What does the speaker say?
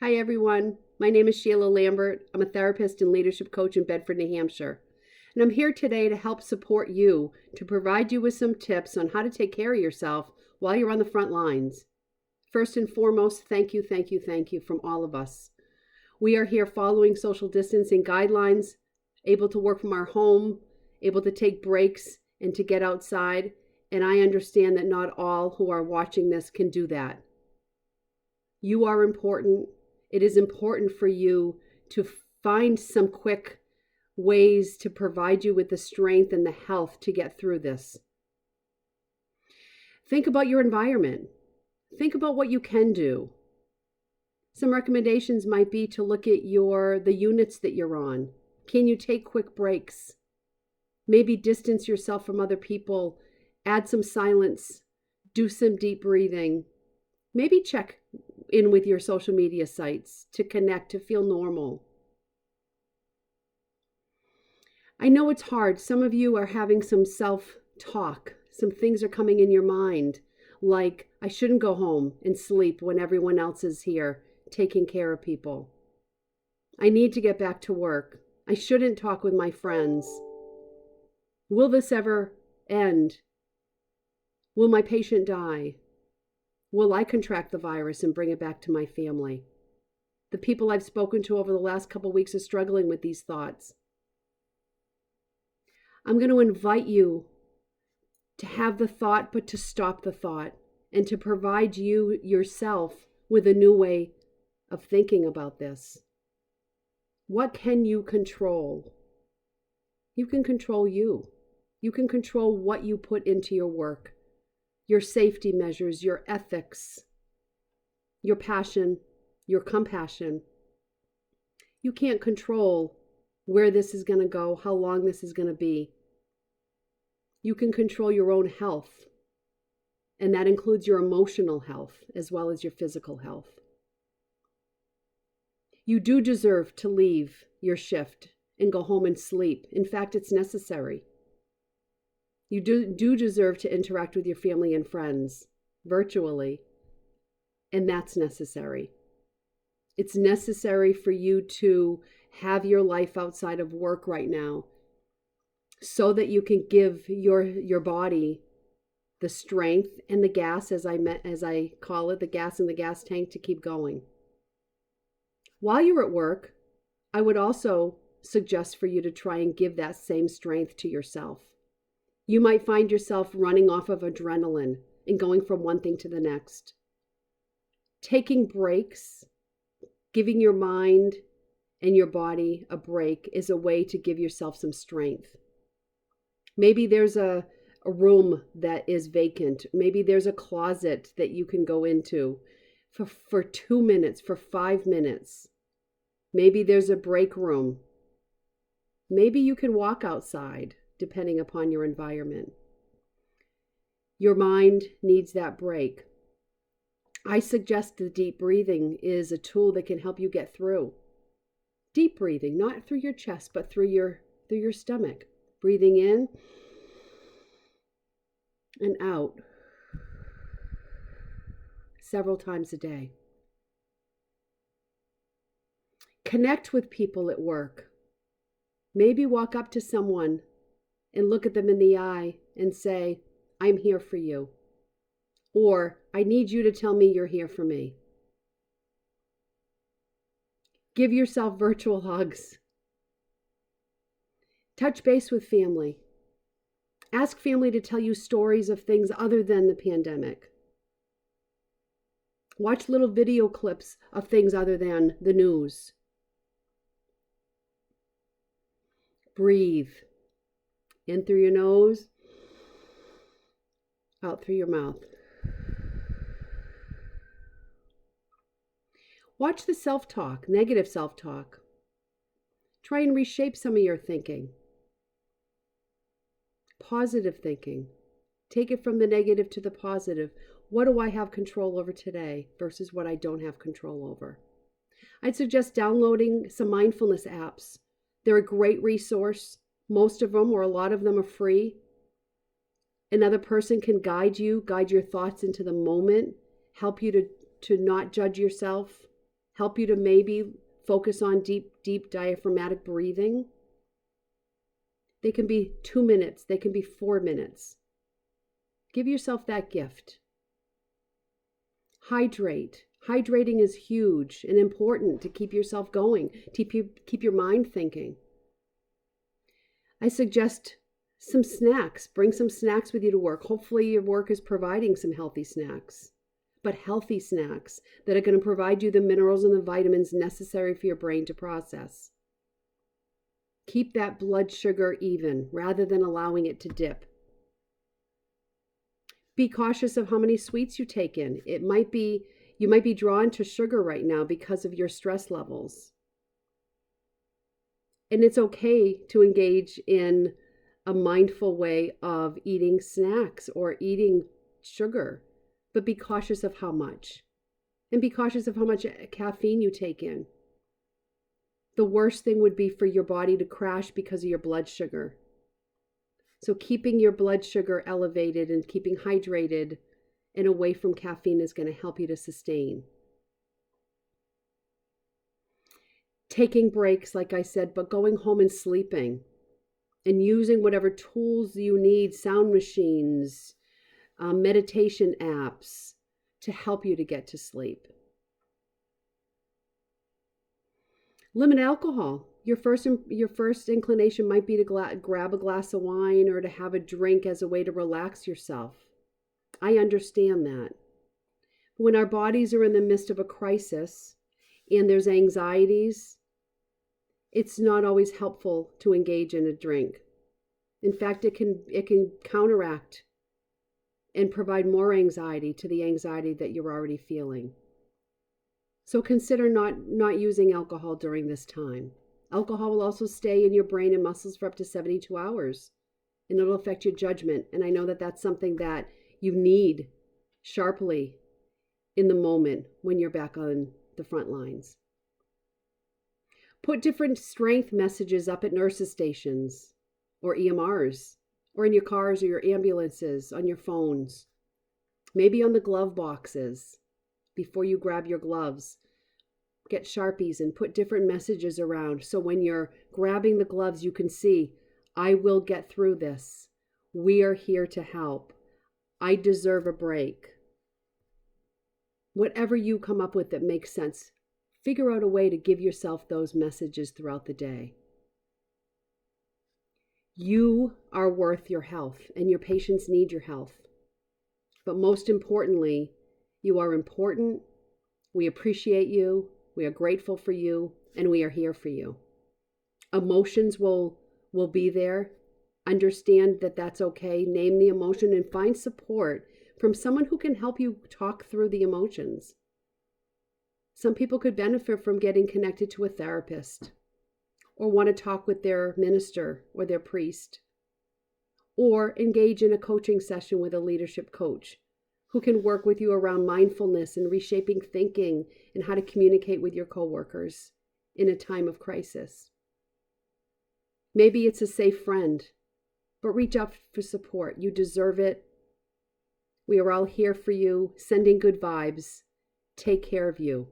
Hi, everyone. My name is Sheila Lambert. I'm a therapist and leadership coach in Bedford, New Hampshire. And I'm here today to help support you, to provide you with some tips on how to take care of yourself while you're on the front lines. First and foremost, thank you from all of us. We are here following social distancing guidelines, able to work from our home, able to take breaks and to get outside. And I understand that not all who are watching this can do that. You are important. It is important for you to find some quick ways to provide you with the strength and the health to get through this. Think about your environment. Think about what you can do. Some recommendations might be to look at the units that you're on. Can you take quick breaks? Maybe distance yourself from other people, add some silence, do some deep breathing. Maybe check in with your social media sites to connect, to feel normal. I know it's hard. Some of you are having some self-talk. Some things are coming in your mind, like, I shouldn't go home and sleep when everyone else is here taking care of people. I need to get back to work. I shouldn't talk with my friends. Will this ever end? Will my patient die? Will I contract the virus and bring it back to my family? The people I've spoken to over the last couple of weeks are struggling with these thoughts. I'm going to invite you to have the thought, but to stop the thought and to provide you yourself with a new way of thinking about this. What can you control? You can control you. You can control what you put into your work, your safety measures, your ethics, your passion, your compassion. You can't control where this is going to go, how long this is going to be. You can control your own health, and that includes your emotional health as well as your physical health. You do deserve to leave your shift and go home and sleep. In fact, it's necessary. You do deserve to interact with your family and friends virtually, and that's necessary. It's necessary for you to have your life outside of work right now so that you can give your body the strength and the gas, as I call it, the gas in the gas tank to keep going. While you're at work, I would also suggest for you to try and give that same strength to yourself. You might find yourself running off of adrenaline and going from one thing to the next. Taking breaks, giving your mind and your body a break is a way to give yourself some strength. Maybe there's a room that is vacant. Maybe there's a closet that you can go into for 2 minutes, for 5 minutes. Maybe there's a break room. Maybe you can walk outside, depending upon your environment. Your mind needs that break. I suggest the deep breathing is a tool that can help you get through. Deep breathing, not through your chest, but through your stomach. Breathing in and out several times a day. Connect with people at work. Maybe walk up to someone and look at them in the eye and say, I'm here for you. Or, I need you to tell me you're here for me. Give yourself virtual hugs. Touch base with family. Ask family to tell you stories of things other than the pandemic. Watch little video clips of things other than the news. Breathe. In through your nose, out through your mouth. Watch the self-talk, negative self-talk. Try and reshape some of your thinking. Positive thinking. Take it from the negative to the positive. What do I have control over today versus what I don't have control over? I'd suggest downloading some mindfulness apps. They're a great resource. Most of them, or a lot of them, are free. Another person can guide your thoughts into the moment, help you to not judge yourself. help you to maybe focus on deep diaphragmatic breathing. They can be 2 minutes. They can be 4 minutes. Give yourself that gift. Hydrate. Hydrating is huge and important to keep yourself going, to keep your mind thinking. I suggest some snacks. Bring some snacks with you to work. Hopefully your work is providing some healthy snacks, but healthy snacks that are going to provide you the minerals and the vitamins necessary for your brain to process. Keep that blood sugar even rather than allowing it to dip. Be cautious of how many sweets you take in. You might be drawn to sugar right now because of your stress levels. And it's okay to engage in a mindful way of eating snacks or eating sugar, but be cautious of how much. And be cautious of how much caffeine you take in. The worst thing would be for your body to crash because of your blood sugar. So keeping your blood sugar elevated and keeping hydrated and away from caffeine is going to help you to sustain. Taking breaks, like I said, but going home and sleeping and using whatever tools you need, sound machines, meditation apps to help you to get to sleep. Limit alcohol. Your first inclination might be to grab a glass of wine or to have a drink as a way to relax yourself. I understand that. When our bodies are in the midst of a crisis and there's anxieties, it's not always helpful to engage in a drink. In fact, it can counteract and provide more anxiety to the anxiety that you're already feeling. So consider not using alcohol during this time. Alcohol will also stay in your brain and muscles for up to 72 hours, and it'll affect your judgment. And I know that that's something that you need sharply in the moment when you're back on the front lines. Put different strength messages up at nurses' stations or EMRs, or in your cars or your ambulances, on your phones, maybe on the glove boxes. Before you grab your gloves, get Sharpies and put different messages around. So when you're grabbing the gloves, you can see, I will get through this. We are here to help. I deserve a break. Whatever you come up with that makes sense, figure out a way to give yourself those messages throughout the day. You are worth your health, and your patients need your health. But most importantly, you are important. We appreciate you. We are grateful for you, and we are here for you. Emotions will be there. Understand that that's okay. Name the emotion and find support from someone who can help you talk through the emotions. Some people could benefit from getting connected to a therapist or want to talk with their minister or their priest, or engage in a coaching session with a leadership coach who can work with you around mindfulness and reshaping thinking and how to communicate with your coworkers in a time of crisis. Maybe it's a safe friend, but reach out for support. You deserve it. We are all here for you, sending good vibes. Take care of you.